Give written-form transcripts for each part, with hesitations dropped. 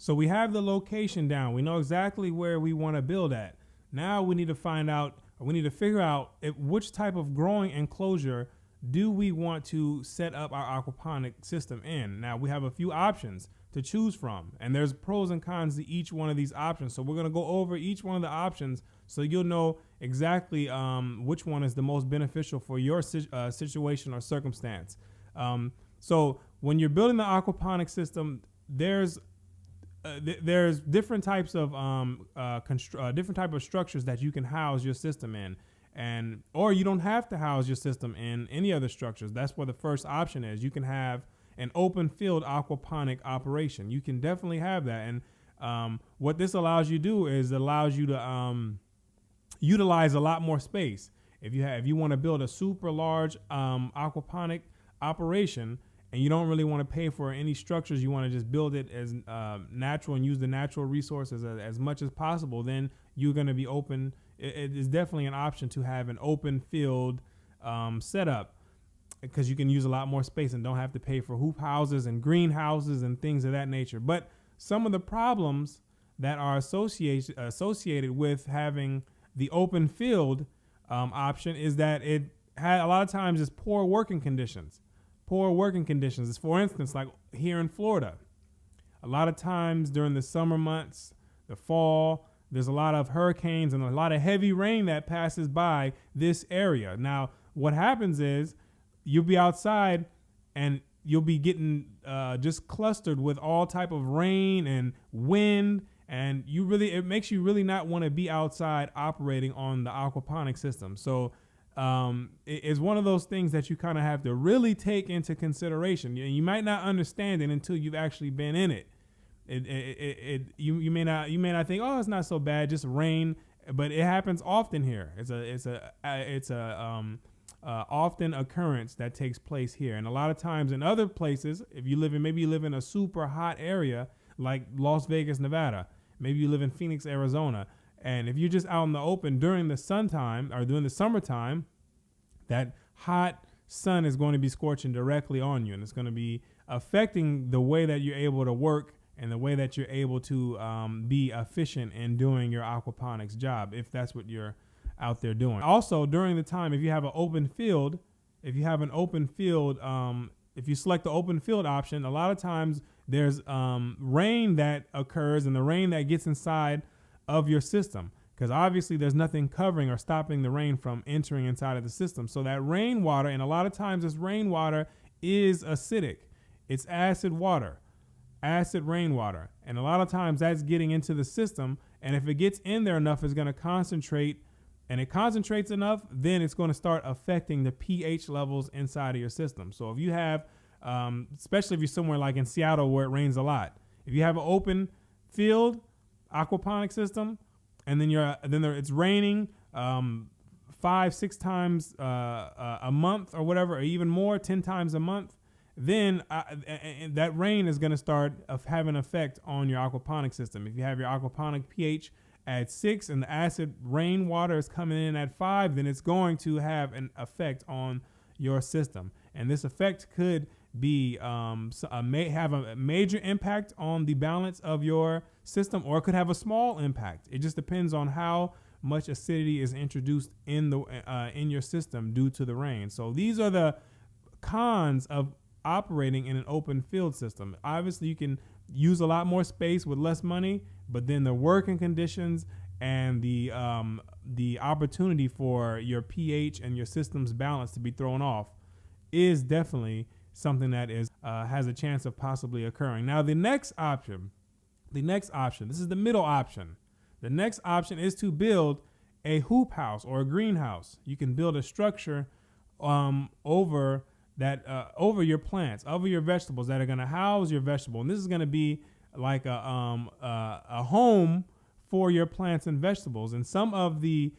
So we have the location down. We know exactly where we want to build at. Now we need to figure out which type of growing enclosure do we want to set up our aquaponic system in. Now we have a few options to choose from, and there's pros and cons to each one of these options. So we're going to go over each one of the options so you'll know exactly which one is the most beneficial for your situation or circumstance. So when you're building the aquaponic system, there's different types of different type of structures that you can house your system in, or you don't have to house your system in any other structures. That's what the first option is. You can have an open field aquaponic operation. You can definitely have that, and what this allows you to do is allows you to utilize a lot more space. If you want to build a super large aquaponic operation, and you don't really want to pay for any structures, you want to just build it as natural and use the natural resources as much as possible, then you're going to be open. It is definitely an option to have an open field setup, because you can use a lot more space and don't have to pay for hoop houses and greenhouses and things of that nature. But some of the problems that are associated with having the open field option is that it had a lot of times is poor working conditions. For instance, like here in Florida, a lot of times during the summer months, the fall, there's a lot of hurricanes and a lot of heavy rain that passes by this area. Now, what happens is you'll be outside and you'll be getting just clustered with all type of rain and wind, and it makes you really not want to be outside operating on the aquaponic system. So it's one of those things that you kind of have to really take into consideration. You might not understand it until you've actually been in it. You may not think, oh, it's not so bad, just rain, but it happens often here. It's a often occurrence that takes place here, and a lot of times in other places, if you live in a super hot area like Las Vegas, Nevada, maybe you live in Phoenix, Arizona. And if you're just out in the open during the summertime, that hot sun is going to be scorching directly on you, and it's going to be affecting the way that you're able to work and the way that you're able to be efficient in doing your aquaponics job, if that's what you're out there doing. Also, during the time, if you have an open field, if you select the open field option, a lot of times there's rain that occurs, and the rain that gets inside of your system, because obviously there's nothing covering or stopping the rain from entering inside of the system. So that rainwater, and a lot of times this rainwater is acidic. It's acid rainwater. And a lot of times that's getting into the system, and if it gets in there enough, it's going to concentrate, and it concentrates enough, then it's going to start affecting the pH levels inside of your system. So if you have, especially if you're somewhere like in Seattle where it rains a lot, if you have an open field aquaponic system, and then it's raining 5-6 times a month or whatever, or even more, 10 times a month, then that rain is going to start having an effect on your aquaponic system. If you have your aquaponic pH at 6 and the acid rainwater is coming in at 5, then it's going to have an effect on your system, and this effect could be have a major impact on the balance of your system, or it could have a small impact. It just depends on how much acidity is introduced in your system due to the rain. So these are the cons of operating in an open field system. Obviously, you can use a lot more space with less money, but then the working conditions and the opportunity for your pH and your system's balance to be thrown off is definitely something that has a chance of possibly occurring. Now, the next option, this is the middle option. The next option is to build a hoop house or a greenhouse. You can build a structure over your plants, over your vegetables that are going to house your vegetable. And this is going to be like a home for your plants and vegetables. And some of the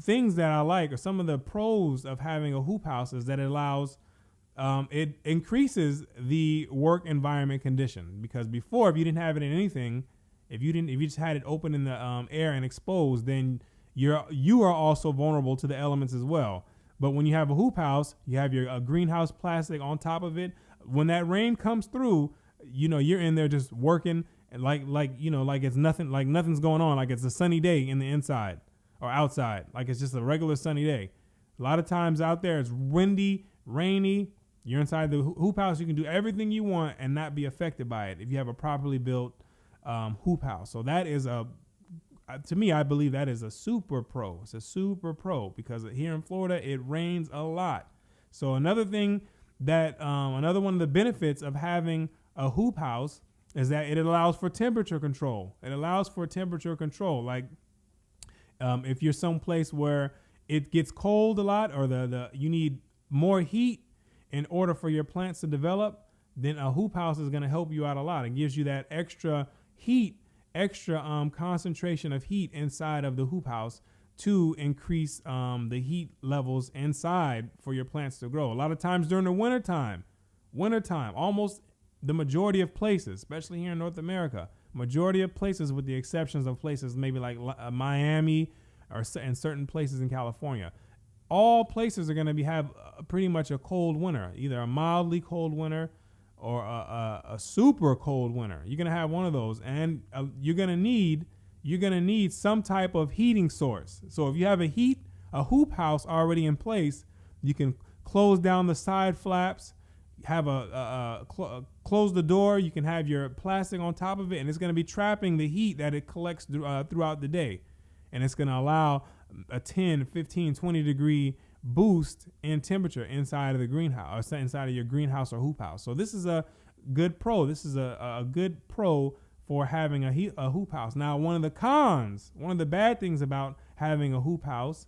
things that I like, or some of the pros of having a hoop house, is that it allows it increases the work environment condition, because before, if you didn't have it in anything, if you just had it open in the air and exposed, then you are also vulnerable to the elements as well. But when you have a hoop house, you have your greenhouse plastic on top of it. When that rain comes through, you're in there just working, And like it's nothing, like nothing's going on, like it's a sunny day in the inside or outside, like it's just a regular sunny day. A lot of times out there it's windy, rainy. You're inside the hoop house, you can do everything you want and not be affected by it if you have a properly built hoop house. So that is to me, I believe that is a super pro. It's a super pro because here in Florida it rains a lot. So another thing that another one of the benefits of having a hoop house is that it allows for temperature control. It allows for temperature control. Like if you're someplace where it gets cold a lot, or you need more heat in order for your plants to develop, then a hoop house is going to help you out a lot. It gives you that extra heat, extra concentration of heat inside of the hoop house to increase the heat levels inside for your plants to grow. A lot of times during the wintertime, almost the majority of places, especially here in North America, majority of places with the exceptions of places maybe like Miami or in certain places in California, all places are going to have pretty much a cold winter, either a mildly cold winter or a super cold winter. You're going to have one of those, and you're going to need some type of heating source. So if you have a hoop house already in place, you can close down the side flaps, have close the door. You can have your plastic on top of it, and it's going to be trapping the heat that it collects throughout the day. And it's going to allow a 10, 15, 20 degree boost in temperature inside of the greenhouse, or inside of your greenhouse or hoop house. So this is a good pro. This is a good pro for having a hoop house. Now, one of the bad things about having a hoop house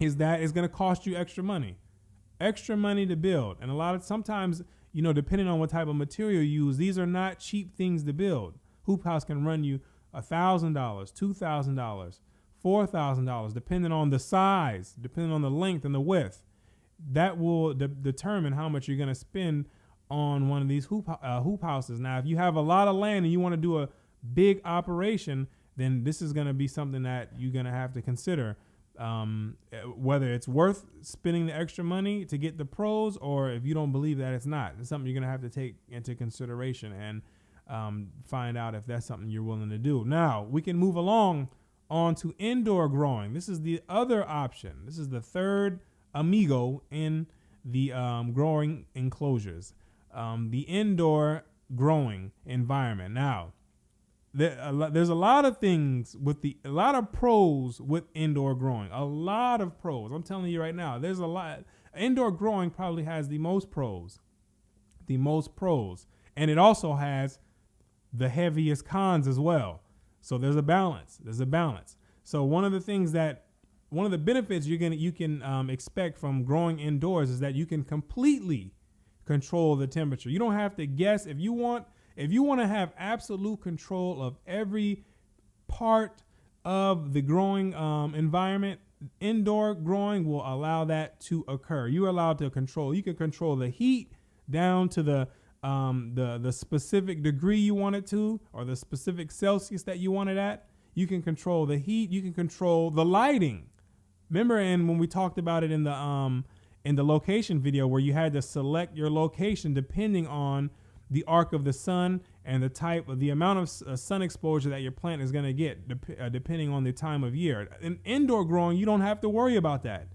is that it's going to cost you extra money to build. And sometimes, depending on what type of material you use, these are not cheap things to build. Hoop house can run you $1,000, $2,000, $4,000, depending on the size, depending on the length and the width. That will determine how much you're going to spend on one of these hoop houses. Now, if you have a lot of land and you want to do a big operation, then this is going to be something that you're going to have to consider, whether it's worth spending the extra money to get the pros, or if you don't believe that it's not. It's something you're going to have to take into consideration and find out if that's something you're willing to do. Now, we can move along on to indoor growing. This is the other option. This is the third amigo in the growing enclosures, the indoor growing environment. Now, there's a lot of things a lot of pros with indoor growing. A lot of pros. I'm telling you right now, there's a lot. Indoor growing probably has the most pros, and it also has the heaviest cons as well. So there's a balance. So one of the benefits you can expect from growing indoors is that you can completely control the temperature. You don't have to guess. If you want to have absolute control of every part of the growing environment, indoor growing will allow that to occur. You're allowed to control. You can control the heat down to the specific degree you want it to, or the specific Celsius that you want it at. You can control the heat. You can control the lighting. Remember, when we talked about it in the location video, where you had to select your location depending on the arc of the sun and the amount of sun exposure that your plant is going to get, depending on the time of year. In indoor growing, you don't have to worry about that.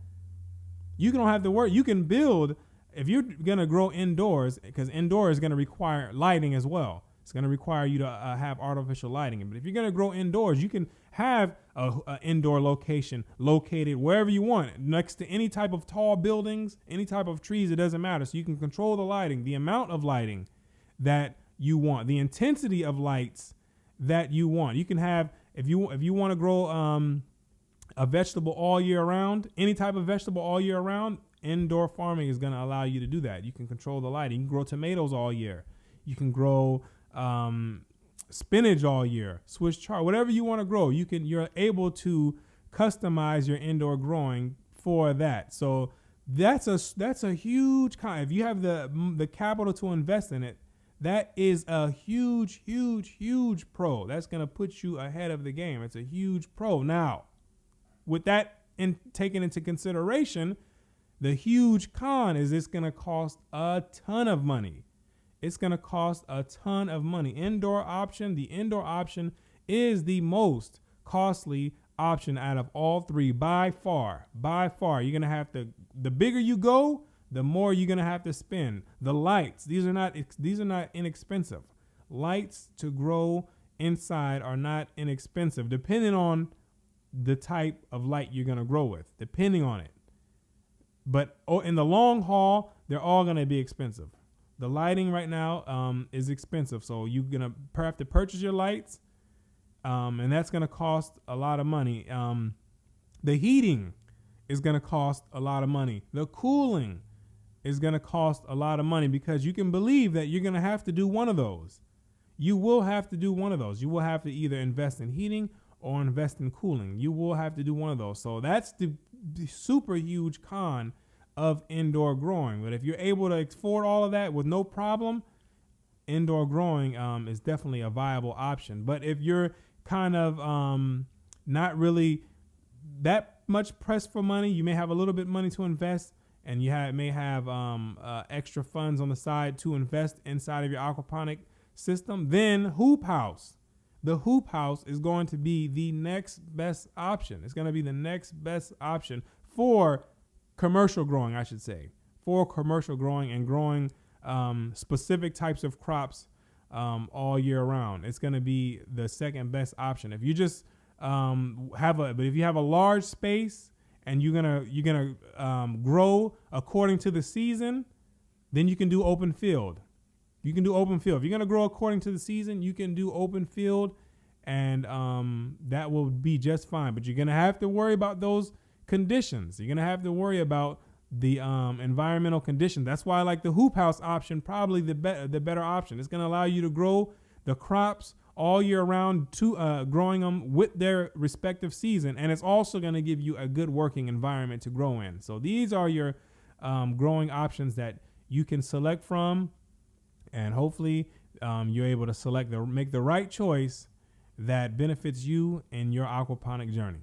You don't have to worry. You can build. If you're going to grow indoors, because indoor is going to require lighting as well. It's going to require you to have artificial lighting. But if you're going to grow indoors, you can have an indoor location located wherever you want, next to any type of tall buildings, any type of trees. It doesn't matter. So you can control the lighting, the amount of lighting that you want, the intensity of lights that you want. You can have, if you want to grow a vegetable all year round, any type of vegetable all year round, indoor farming is going to allow you to do that. You can control the lighting. You can grow tomatoes all year. You can grow spinach all year, Swiss chard, whatever you want to grow. You're able to customize your indoor growing for that. So that's a huge if you have the capital to invest in it, that is a huge pro. That's going to put you ahead of the game. It's a huge pro. Now, with that taken into consideration, the huge con is it's going to cost a ton of money. it's going to cost a ton of money. The indoor option is the most costly option out of all three by far. You're going to have to, the bigger you go, the more you're going to have to spend. The lights, these are not inexpensive. Lights to grow inside are not inexpensive, depending on the type of light you're going to grow with, depending on it. But in the long haul, they're all going to be expensive. The lighting right now is expensive, so you're going to have to purchase your lights, and that's going to cost a lot of money. The heating is going to cost a lot of money. The cooling is going to cost a lot of money, because you can believe that you're going to have to do one of those. You will have to do one of those. You will have to either invest in heating or invest in cooling. You will have to do one of those. So that's the super huge con of indoor growing. But if you're able to afford all of that with no problem, indoor growing is definitely a viable option. But if you're kind of not really that much pressed for money, you may have a little bit of money to invest, and you may have extra funds on the side to invest inside of your aquaponic system, then hoop house. The hoop house is going to be the next best option. It's going to be the next best option for commercial growing, I should say, for commercial growing and growing specific types of crops all year round. It's going to be the second best option. If you just if you have a large space and you're gonna grow according to the season, then you can do open field. You can do open field. If you're gonna grow according to the season, you can do open field, and that will be just fine. But you're gonna have to worry about those conditions. You're gonna have to worry about the environmental conditions. That's why I like the hoop house option, probably the better option. It's gonna allow you to grow the crops all year round, to growing them with their respective season, and it's also going to give you a good working environment to grow in. So these are your growing options that you can select from, and hopefully you're able to make the right choice that benefits you in your aquaponic journey.